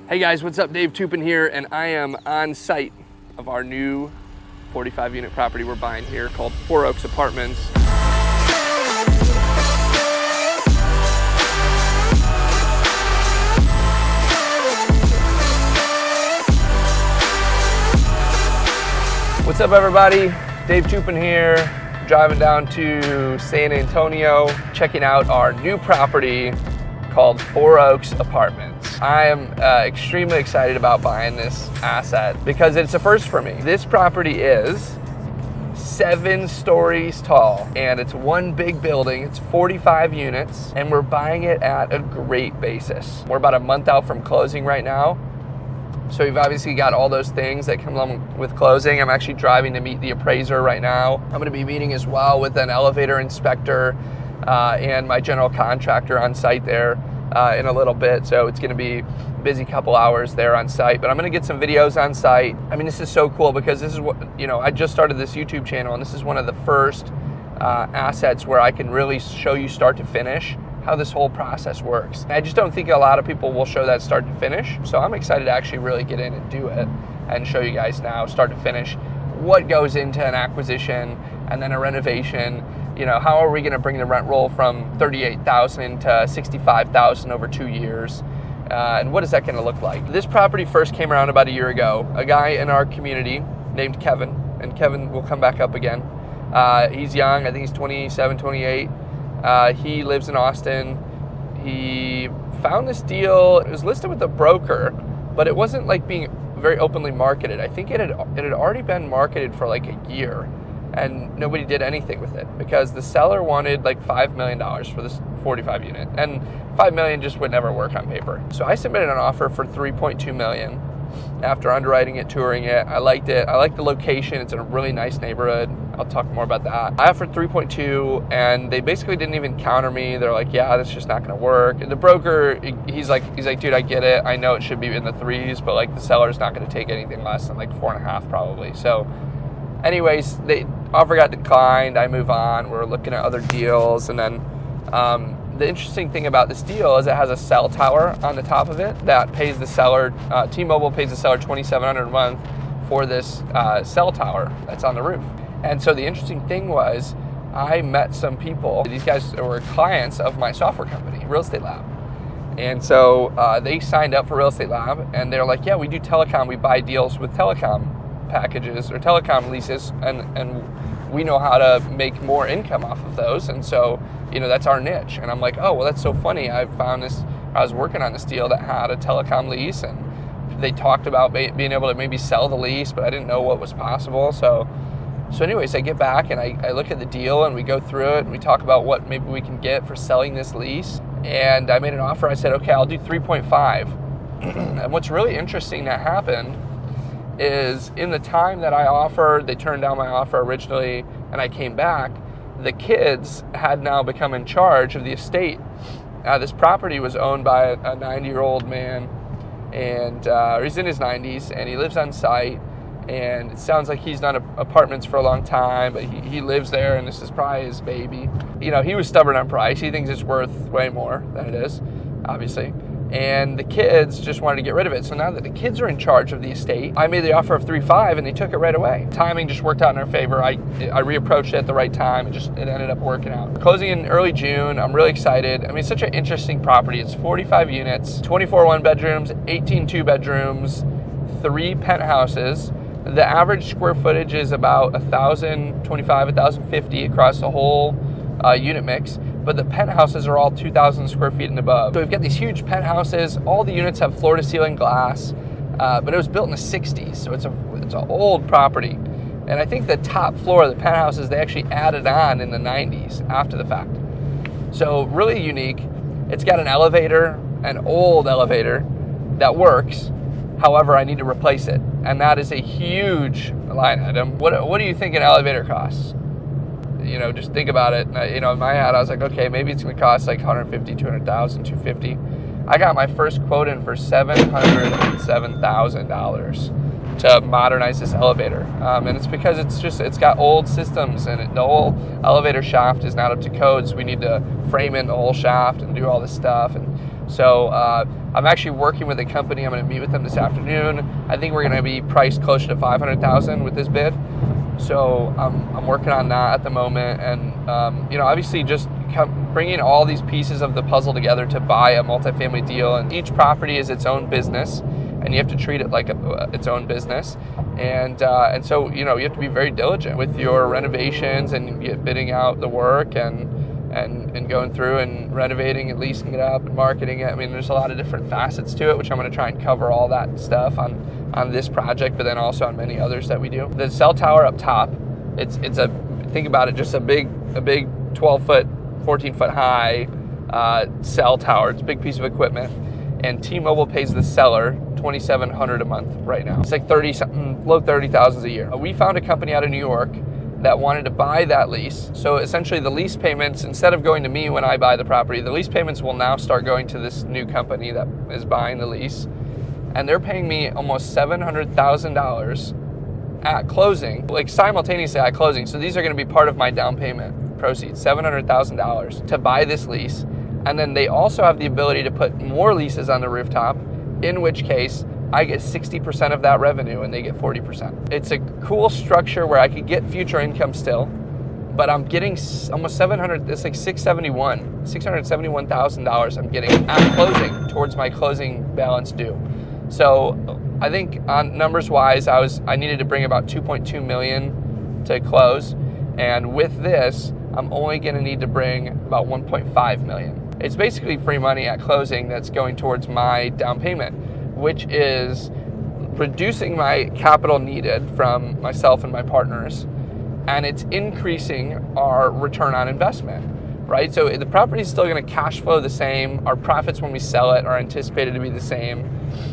Hey guys, what's up? Dave Toupin here, and I am on site of our new 45 unit property we're buying here called Four Oaks Apartments. What's up everybody? Dave Toupin here, driving down to San Antonio, checking out our new property called Four Oaks Apartments. I am extremely excited about buying this asset because it's a first for me. This property is 7 stories tall and it's one big building. It's 45 units and we're buying it at a great basis. We're about a month out from closing right now. So we've obviously got all those things that come along with closing. I'm actually driving to meet the appraiser right now. I'm going to be meeting as well with an elevator inspector and my general contractor on site there in a little bit. So it's going to be a busy couple hours there on site, but I'm going to get some videos on site. I mean, this is so cool because this is what, I just started this YouTube channel and this is one of the first assets where I can really show you start to finish how this whole process works. I just don't think a lot of people will show that start to finish. So I'm excited to actually really get in and do it and show you guys now start to finish what goes into an acquisition and then a renovation. How are we going to bring the rent roll from $38,000 to $65,000 over 2 years? And what is that going to look like? This property first came around about a year ago. A guy in our community named Kevin, and Kevin will come back up again. He's young, I think he's 27, 28. He lives in Austin. He found this deal. It was listed with a broker, but it wasn't like being very openly marketed. I think it had already been marketed for like a year and nobody did anything with it because the seller wanted like $5 million for this 45 unit and $5 million just would never work on paper. So I submitted an offer for $3.2 million after underwriting it, touring it. I liked it. I like the location. It's in a really nice neighborhood. I'll talk more about that. I offered 3.2 and they basically didn't even counter me. They're like, yeah, that's just not going to work. And the broker, he's like, dude, I get it. I know it should be in the 3s, but like the seller's not going to take anything less than like 4.5 probably. So anyways, the offer got declined. I move on. We're looking at other deals. And then the interesting thing about this deal is it has a cell tower on the top of it that pays the seller, T-Mobile pays the seller $2,700 a month for this cell tower that's on the roof. And so the interesting thing was I met some people. These guys were clients of my software company, Real Estate Lab. And so they signed up for Real Estate Lab and they're like, yeah, we do telecom. We buy deals with telecom packages or telecom leases and we know how to make more income off of those. And so, that's our niche. And I'm like, oh, well, that's so funny. I found this, I was working on this deal that had a telecom lease and they talked about being able to maybe sell the lease, but I didn't know what was possible. So anyways, I get back and I look at the deal and we go through it and we talk about what maybe we can get for selling this lease. And I made an offer. I said, okay, I'll do 3.5. And what's really interesting that happened is in the time that I offered, they turned down my offer originally and I came back, the kids had now become in charge of the estate. This property was owned by a 90-year-old man and he's in his 90s and he lives on site. And it sounds like he's done apartments for a long time, but he lives there and this is probably his baby. He was stubborn on price. He thinks it's worth way more than it is, obviously. And the kids just wanted to get rid of it. So now that the kids are in charge of the estate, I made the offer of 3.5 and they took it right away. Timing just worked out in our favor. I reapproached it at the right time. It ended up working out. Closing in early June. I'm really excited. I mean, it's such an interesting property. It's 45 units, 24 one-bedrooms, 18 two-bedrooms, 3 penthouses. The average square footage is about 1,025, 1,050 across the whole unit mix, but the penthouses are all 2,000 square feet and above. So we've got these huge penthouses. All the units have floor-to-ceiling glass, but it was built in the 60s, so it's an old property. And I think the top floor of the penthouses, they actually added on in the 90s after the fact. So really unique. It's got an elevator, an old elevator that works. However, I need to replace it, and that is a huge line item. What do you think an elevator costs? Just think about it. In my head, I was like, okay, maybe it's going to cost like $150,000, $200,000, $250,000. I got my first quote in for $707,000 to modernize this elevator, and it's because it's got old systems, and the whole elevator shaft is not up to code. So we need to frame in the whole shaft and do all this stuff, and So I'm actually working with a company. I'm going to meet with them this afternoon. I think we're going to be priced closer to $500,000 with this bid. So I'm working on that at the moment, and obviously just bringing all these pieces of the puzzle together to buy a multifamily deal. And each property is its own business, and you have to treat it like its own business. And so you have to be very diligent with your renovations and bidding out the work and going through and renovating and leasing it up and marketing it. I mean, there's a lot of different facets to it, which I'm going to try and cover all that stuff on this project, but then also on many others that we do. The cell tower up top, think about it, just a big 12-foot, 14-foot high cell tower. It's a big piece of equipment, and T-Mobile pays the seller $2,700 a month right now. It's like low 30,000s a year. We found a company out of New York that wanted to buy that lease. So essentially the lease payments, instead of going to me when I buy the property, the lease payments will now start going to this new company that is buying the lease. And they're paying me almost $700,000 at closing, like simultaneously at closing. So these are going to be part of my down payment proceeds, $700,000 to buy this lease. And then they also have the ability to put more leases on the rooftop, in which case I get 60% of that revenue and they get 40%. It's a cool structure where I could get future income still, but I'm getting almost it's like $671,000 I'm getting at closing towards my closing balance due. So I think on numbers wise, I needed to bring about 2.2 million to close. And with this, I'm only gonna need to bring about 1.5 million. It's basically free money at closing that's going towards my down payment, which is reducing my capital needed from myself and my partners, and it's increasing our return on investment, right? So the property is still going to cash flow the same. Our profits when we sell it are anticipated to be the same.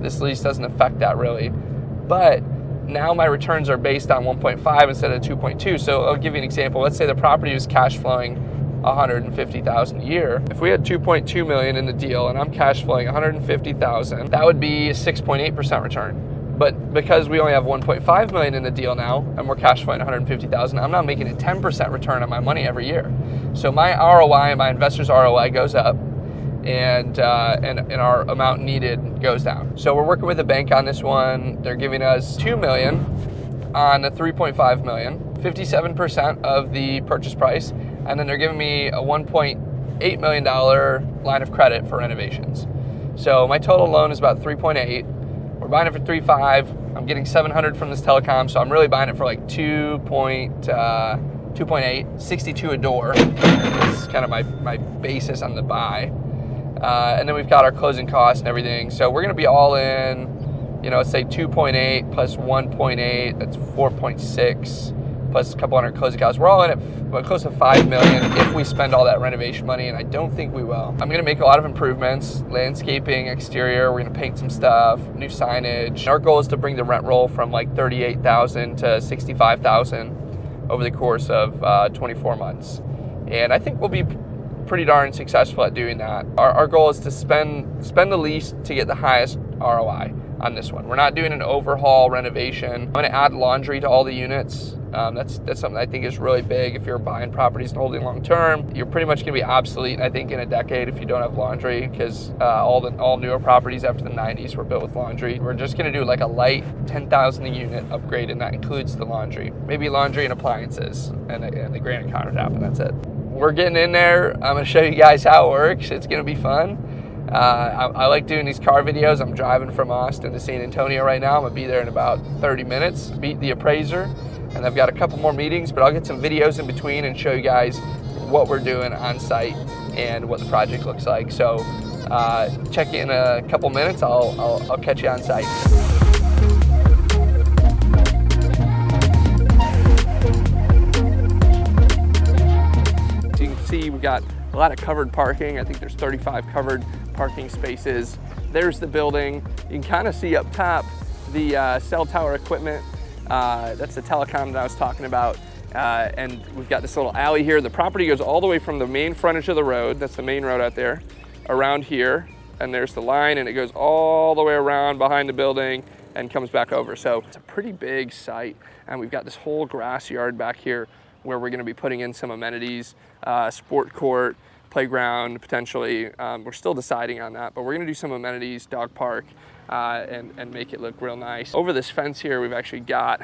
This lease doesn't affect that really, but now my returns are based on 1.5 instead of 2.2. So I'll give you an example. Let's say the property was cash flowing $150,000 a year. If we had 2.2 million in the deal and I'm cash flowing 150,000, that would be a 6.8% return. But because we only have 1.5 million in the deal now and we're cash flowing 150,000, I'm now making a 10% return on my money every year. So my ROI and my investors' ROI goes up, and our amount needed goes down. So we're working with a bank on this one. They're giving us 2 million on the 3.5 million, 57% of the purchase price. And then they're giving me a $1.8 million line of credit for renovations. So my total loan is about 3.8. We're buying it for 3.5. I'm getting 700 from this telecom, so I'm really buying it for like 2.8, 62 a door. It's kind of my basis on the buy. And then we've got our closing costs and everything. So we're gonna be all in, let's say 2.8 plus 1.8, that's 4.6. Plus a couple hundred closing costs. We're all in at close to 5 million if we spend all that renovation money, and I don't think we will. I'm gonna make a lot of improvements, landscaping, exterior, we're gonna paint some stuff, new signage. Our goal is to bring the rent roll from like 38,000 to 65,000 over the course of 24 months. And I think we'll be pretty darn successful at doing that. Our goal is to spend the least to get the highest ROI on this one. We're not doing an overhaul renovation. I'm gonna add laundry to all the units. That's something I think is really big. If you're buying properties and holding long term, you're pretty much gonna be obsolete, I think, in a decade if you don't have laundry, because all newer properties after the 90s were built with laundry. We're just gonna do like a light 10,000 a unit upgrade, and that includes the laundry. Maybe laundry and appliances and the granite countertop, and that's it. We're getting in there. I'm gonna show you guys how it works. It's gonna be fun. I like doing these car videos. I'm driving from Austin to San Antonio right now. I'm gonna be there in about 30 minutes, meet the appraiser, and I've got a couple more meetings, but I'll get some videos in between and show you guys what we're doing on site and what the project looks like. So check in a couple minutes. I'll catch you on site. So you can see we've got a lot of covered parking. I think there's 35 covered parking spaces. There's the building. You can kind of see up top the cell tower equipment. That's the telecom that I was talking about. And we've got this little alley here. The property goes all the way from the main frontage of the road, that's the main road out there, around here, and there's the line, and it goes all the way around behind the building and comes back over. So it's a pretty big site, and we've got this whole grass yard back here where we're gonna be putting in some amenities, sport court, playground potentially. We're still deciding on that, but we're gonna do some amenities, dog park, and make it look real nice. Over this fence here, we've actually got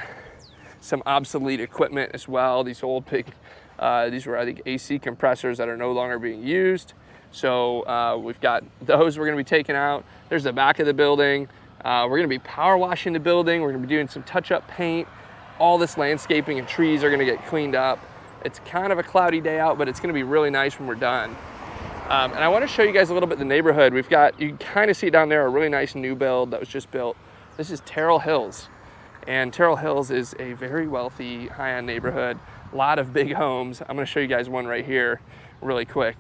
some obsolete equipment as well. These old these were, I think, AC compressors that are no longer being used. So we've got those we're gonna be taking out. There's the back of the building. We're gonna be power washing the building. We're gonna be doing some touch-up paint. All this landscaping and trees are gonna get cleaned up. It's kind of a cloudy day out, but it's gonna be really nice when we're done. And I wanna show you guys a little bit the neighborhood. We've got, you can kind of see down there, a really nice new build that was just built. This is Terrell Hills. And Terrell Hills is a very wealthy, high-end neighborhood. A lot of big homes. I'm gonna show you guys one right here really quick.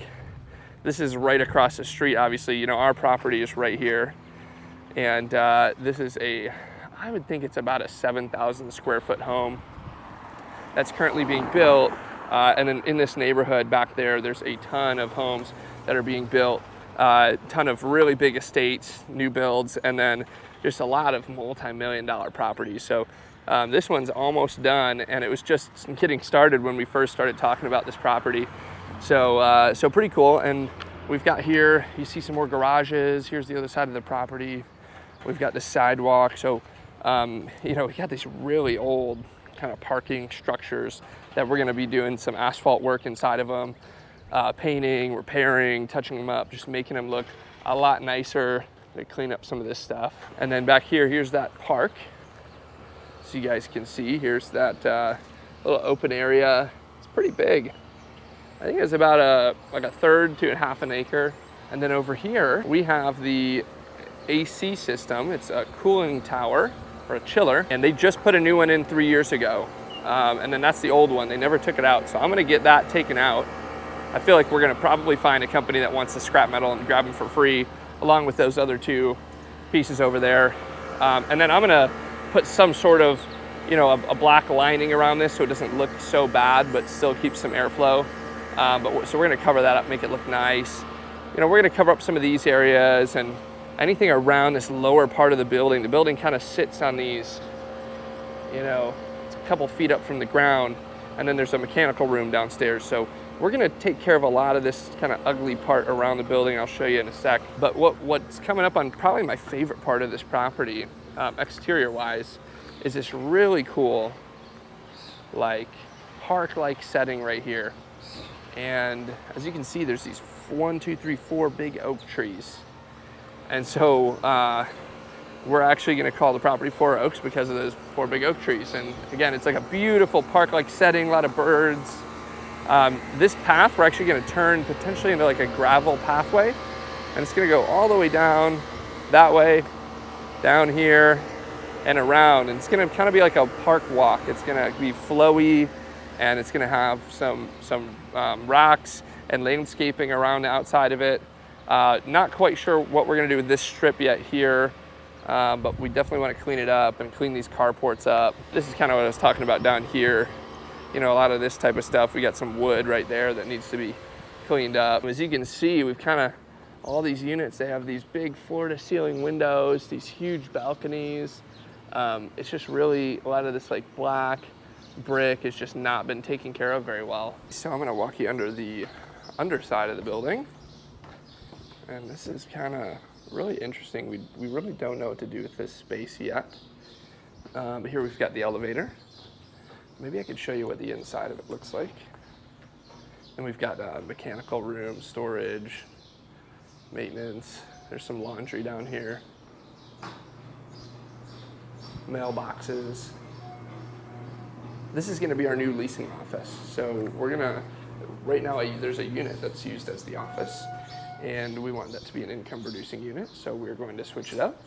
This is right across the street, obviously. You know, our property is right here. And this is I would think it's about a 7,000 square foot home that's currently being built. And then in this neighborhood back there, there's a ton of homes that are being built, a ton of really big estates, new builds, and then just a lot of multi-million-dollar properties. So this one's almost done, and it was just getting started when we first started talking about this property. So so pretty cool. And we've got here, you see some more garages. Here's the other side of the property. We've got the sidewalk. So you know, we got these really old kind of parking structures that we're gonna be doing some asphalt work inside of them, painting, repairing, touching them up, just making them look a lot nicer. They clean up some of this stuff. And then back here, here's that park. So you guys can see, here's that little open area. It's pretty big. I think it's about like a third to a half an acre. And then over here, we have the AC system. It's a cooling tower or a chiller. And they just put a new one in 3 years ago. And then that's the old one. They never took it out. So I'm gonna get that taken out. I feel like we're gonna probably find a company that wants the scrap metal and grab them for free, along with those other two pieces over there. And then I'm gonna put some sort of, you know, a black lining around this so it doesn't look so bad, but still keeps some airflow. So we're gonna cover that up, make it look nice. You know, we're gonna cover up some of these areas and anything around this lower part of the building. The building kind of sits on these, you know, it's a couple feet up from the ground, and then there's a mechanical room downstairs. So we're gonna take care of a lot of this kind of ugly part around the building. I'll show you in a sec. But what's coming up on probably my favorite part of this property, exterior-wise, is this really cool, like, park-like setting right here. And as you can see, there's these 4 big oak trees. And so we're actually gonna call the property 4 Oaks because of those 4 big oak trees. And again, it's like a beautiful park-like setting, a lot of birds. This path, we're actually gonna turn potentially into like a gravel pathway. And it's gonna go all the way down that way, down here, and around. And it's gonna kind of be like a park walk. It's gonna be flowy, and it's gonna have some rocks and landscaping around the outside of it. Not quite sure what we're gonna do with this strip yet here, but we definitely wanna clean it up and clean these carports up. This is kind of what I was talking about down here. You know, a lot of this type of stuff. We got some wood right there that needs to be cleaned up. As you can see, we've kind of, all these units, they have these big floor-to-ceiling windows, these huge balconies. It's just really, a lot of this like black brick has just not been taken care of very well. So I'm gonna walk you under the underside of the building. And this is kind of really interesting. We really don't know what to do with this space yet. Here we've got the elevator. Maybe I could show you what the inside of it looks like. And we've got a mechanical room, storage, maintenance. There's some laundry down here. Mailboxes. This is gonna be our new leasing office. So we're gonna, right now there's a unit that's used as the office, and we want that to be an income producing unit. So we're going to switch it up.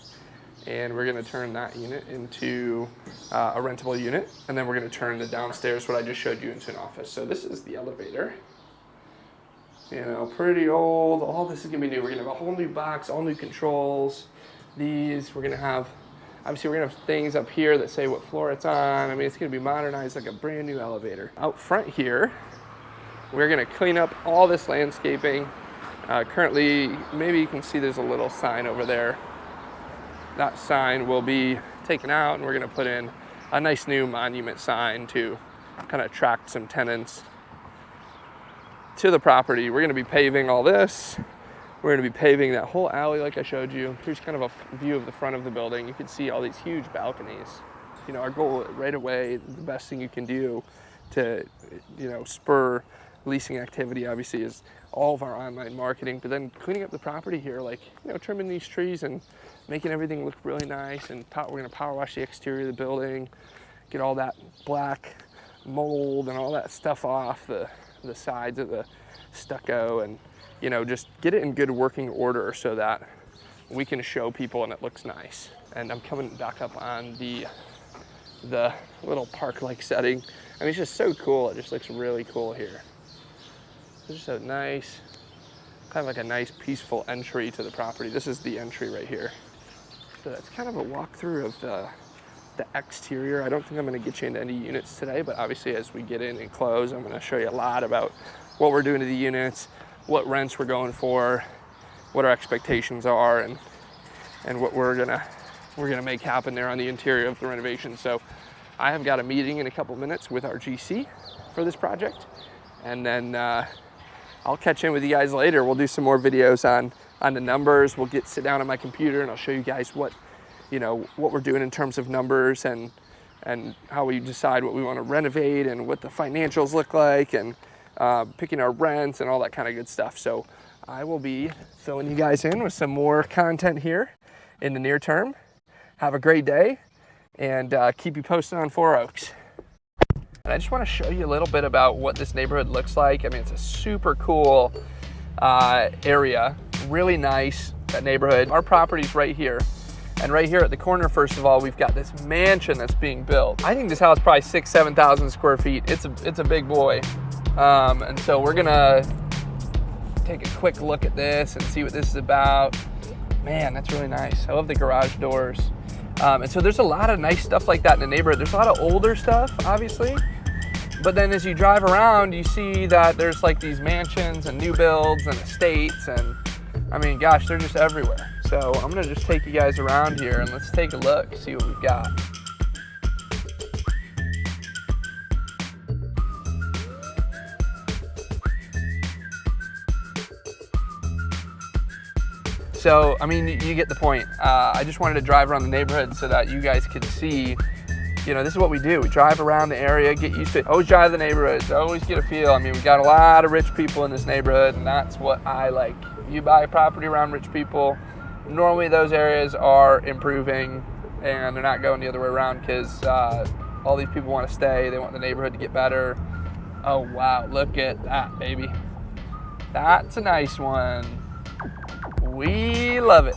And we're gonna turn that unit into a rentable unit. And then we're gonna turn the downstairs, what I just showed you, into an office. So this is the elevator. You know, pretty old. All this is gonna be new. We're gonna have a whole new box, all new controls. These, we're gonna have, obviously we're gonna have things up here that say what floor it's on. I mean, it's gonna be modernized like a brand new elevator. Out front here, we're gonna clean up all this landscaping. Currently, maybe you can see there's a little sign over there. That sign will be taken out, and we're gonna put in a nice new monument sign to kind of attract some tenants. to the property. We're gonna be paving all this. We're gonna be paving that whole alley like I showed you. Here's kind of a view of the front of the building. You can see all these huge balconies. You know, our goal right away, the best thing you can do to, you know, spur leasing activity obviously is all of our online marketing, but then cleaning up the property here, like, you know, trimming these trees and making everything look really nice. And we're gonna power wash the exterior of the building, get all that black mold and all that stuff off the sides of the stucco, and, you know, just get it in good working order so that we can show people and it looks nice. And I'm coming back up on the little park-like setting. I mean, it's just so cool. It just looks really cool here. It's just a nice, kind of like a nice peaceful entry to the property. This is the entry right here. So that's kind of a walkthrough of the exterior. I don't think I'm gonna get you into any units today, but obviously as we get in and close, I'm gonna show you a lot about what we're doing to the units, what rents we're going for, what our expectations are, and what we're gonna make happen there on the interior of the renovation. So I have got a meeting in a couple minutes with our GC for this project, and then I'll catch in with you guys later. We'll do some more videos on the numbers. We'll sit down on my computer and I'll show you guys what we're doing in terms of numbers and how we decide what we want to renovate and what the financials look like, and picking our rents and all that kind of good stuff. So I will be filling you guys in with some more content here in the near term. Have a great day, and keep you posted on Four Oaks. And I just want to show you a little bit about what this neighborhood looks like. I mean, it's a super cool area, really nice neighborhood. Our property's right here. And right here at the corner, first of all, we've got this mansion that's being built. I think this house is probably 7,000 square feet. It's a big boy. And so we're gonna take a quick look at this and see what this is about. Man, that's really nice. I love the garage doors. And so there's a lot of nice stuff like that in the neighborhood. There's a lot of older stuff, obviously. But then as you drive around, you see that there's like these mansions and new builds and estates, and I mean, gosh, they're just everywhere. So I'm gonna just take you guys around here and let's take a look, see what we've got. So, I mean, you get the point. I just wanted to drive around the neighborhood so that you guys could see, you know, this is what we do. We drive around the area, get used to it. Always drive the neighborhoods, always get a feel. I mean, we got a lot of rich people in this neighborhood, and that's what I like. You buy property around rich people, normally those areas are improving and they're not going the other way around, because all these people want to stay. They want the neighborhood to get better. Oh, wow, look at that, baby. That's a nice one. We love it.